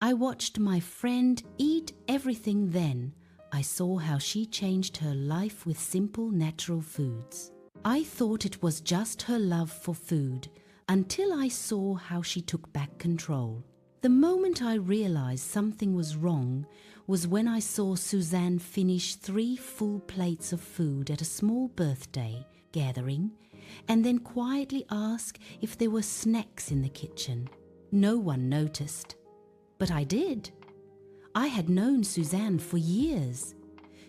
I watched my friend eat everything then. I saw how she changed her life with simple natural foods. I thought it was just her love for food until I saw how she took back control. The moment I realized something was wrong was when I saw Suzanne finish 3 full plates of food at a small birthday gathering and then quietly ask if there were snacks in the kitchen. No one noticed, but I did. I had known Suzanne for years.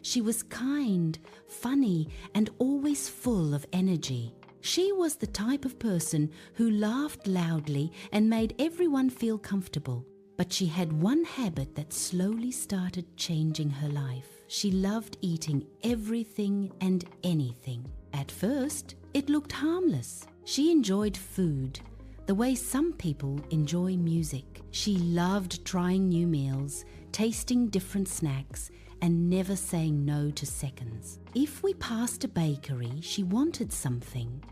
She was kind, funny, and always full of energy. She was the type of person who laughed loudly and made everyone feel comfortable. But she had one habit that slowly started changing her life. She loved eating everything and anything. At first, it looked harmless. She enjoyed food the way some people enjoy music. She loved trying new meals, tasting different snacks, and never saying no to seconds. If we passed a bakery, she wanted something.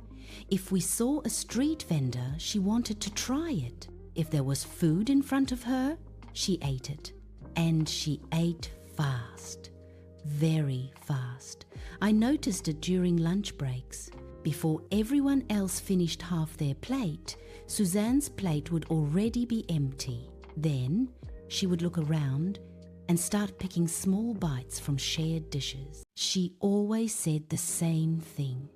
If we saw a street vendor, she wanted to try it. If there was food in front of her, she ate it. And she ate fast, very fast. I noticed it during lunch breaks. Before everyone else finished half their plate, Suzanne's plate would already be empty. Then she would look around and start picking small bites from shared dishes. She always said the same thing.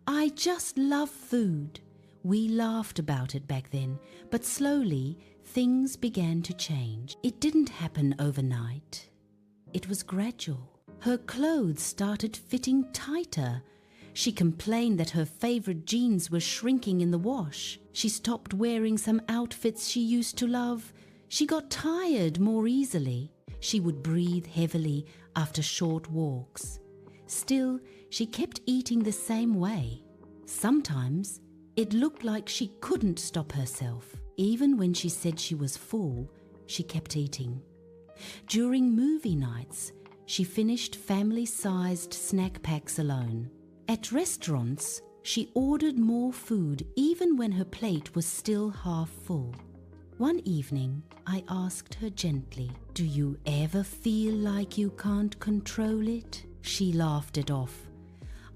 "I just love food." We laughed about it back then, but slowly things began to change. It didn't happen overnight. It was gradual. Her clothes started fitting tighter. She complained that her favorite jeans were shrinking in the wash. She stopped wearing some outfits she used to love. She got tired more easily. She would breathe heavily after short walks. Still, she kept eating the same way. Sometimes, it looked like she couldn't stop herself. Even when she said she was full, she kept eating. During movie nights, she finished family-sized snack packs alone. At restaurants, she ordered more food even when her plate was still half full. One evening, I asked her gently, "Do you ever feel like you can't control it?" She laughed it off.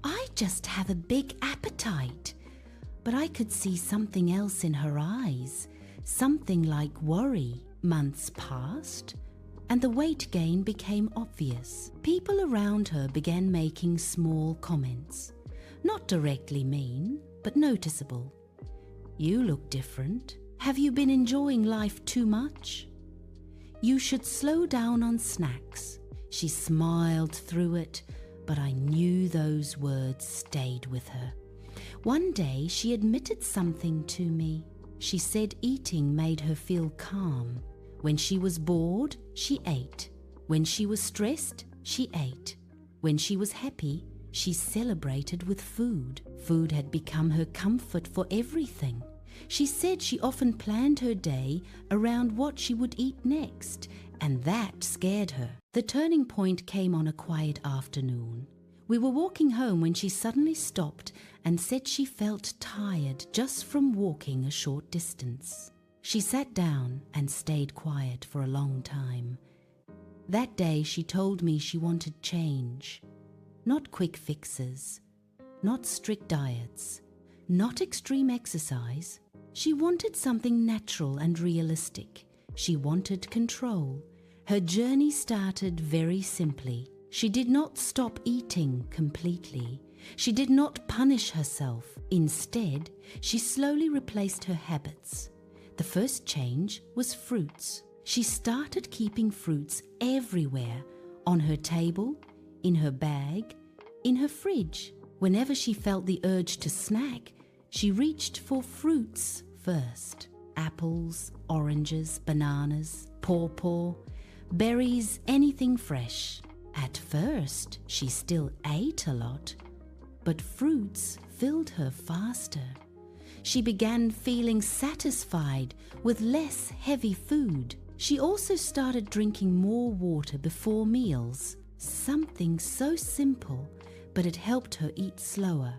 "I just have a big appetite." But I could see something else in her eyes, something like worry. Months passed, and the weight gain became obvious. People around her began making small comments, not directly mean, but noticeable. "You look different. Have you been enjoying life too much? You should slow down on snacks." She smiled through it, but I knew those words stayed with her. One day she admitted something to me. She said eating made her feel calm. When she was bored, she ate. When she was stressed, she ate. When she was happy, she celebrated with food. Food had become her comfort for everything. She said she often planned her day around what she would eat next, and that scared her. The turning point came on a quiet afternoon. We were walking home when she suddenly stopped and said she felt tired just from walking a short distance. She sat down and stayed quiet for a long time. That day she told me she wanted change. Not quick fixes, not strict diets, not extreme exercise. She wanted something natural and realistic. She wanted control. Her journey started very simply. She did not stop eating completely. She did not punish herself. Instead, she slowly replaced her habits. The first change was fruits. She started keeping fruits everywhere, on her table, in her bag, in her fridge. Whenever she felt the urge to snack, she reached for fruits first. Apples, oranges, bananas, pawpaw, berries, anything fresh. At first, she still ate a lot, but fruits filled her faster. She began feeling satisfied with less heavy food. She also started drinking more water before meals. Something so simple, but it helped her eat slower.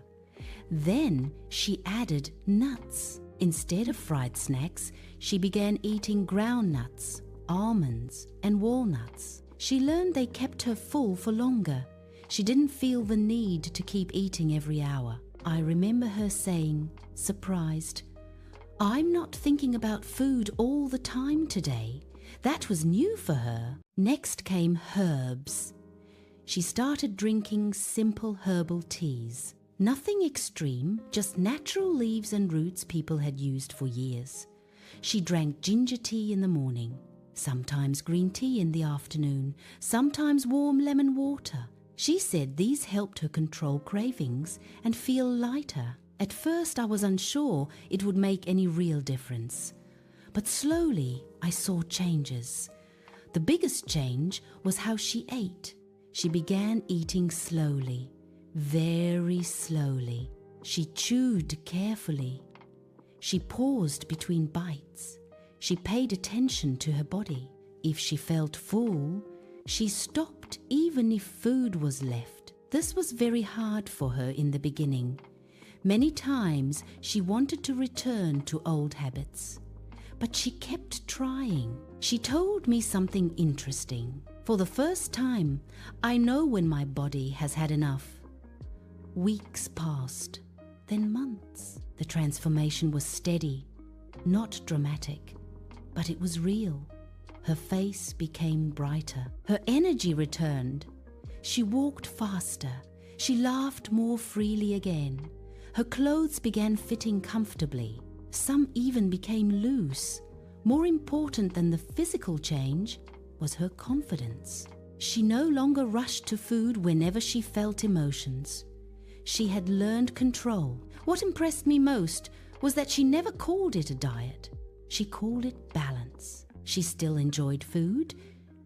Then she added nuts. Instead of fried snacks, she began eating ground nuts, almonds, and walnuts. She learned they kept her full for longer. She didn't feel the need to keep eating every hour. I remember her saying, surprised, "I'm not thinking about food all the time today." That was new for her. Next came herbs. She started drinking simple herbal teas. Nothing extreme, just natural leaves and roots people had used for years. She drank ginger tea in the morning, sometimes green tea in the afternoon, sometimes warm lemon water. She said these helped her control cravings and feel lighter. At first I was unsure it would make any real difference. But slowly I saw changes. The biggest change was how she ate. She began eating slowly, very slowly. She chewed carefully. She paused between bites. She paid attention to her body. If she felt full, she stopped even if food was left. This was very hard for her in the beginning. Many times she wanted to return to old habits. But she kept trying. She told me something interesting. For the first time, I know when my body has had enough. Weeks passed, then months. The transformation was steady, not dramatic, but it was real. Her face became brighter. Her energy returned. She walked faster. She laughed more freely again. Her clothes began fitting comfortably. Some even became loose. More important than the physical change was her confidence. She no longer rushed to food whenever she felt emotions. She had learned control. What impressed me most was that she never called it a diet. She called it balance. She still enjoyed food.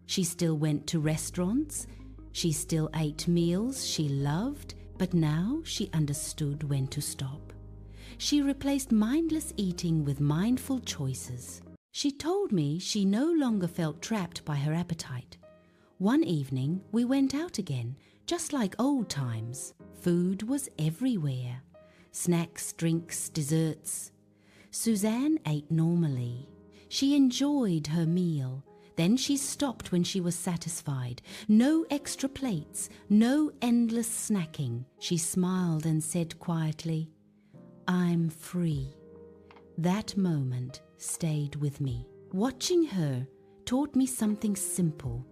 She still went to restaurants. She still ate meals she loved, but now she understood when to stop. She replaced mindless eating with mindful choices. She told me she no longer felt trapped by her appetite. One evening, we went out again, just like old times. Food was everywhere. Snacks, drinks, desserts. Suzanne ate normally. She enjoyed her meal. Then she stopped when she was satisfied. No extra plates, no endless snacking. She smiled and said quietly, "I'm free." That moment stayed with me. Watching her taught me something simple.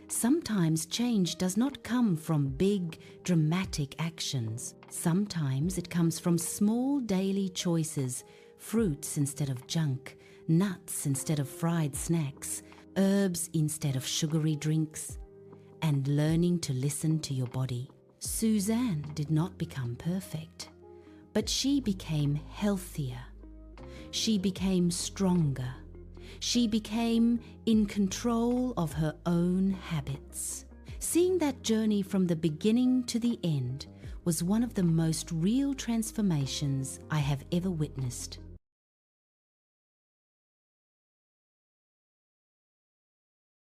Sometimes change does not come from big, dramatic actions. Sometimes it comes from small daily choices, fruits instead of junk, nuts instead of fried snacks, herbs instead of sugary drinks, and learning to listen to your body. Suzanne did not become perfect, but she became healthier. She became stronger. She became in control of her own habits. Seeing that journey from the beginning to the end was one of the most real transformations I have ever witnessed.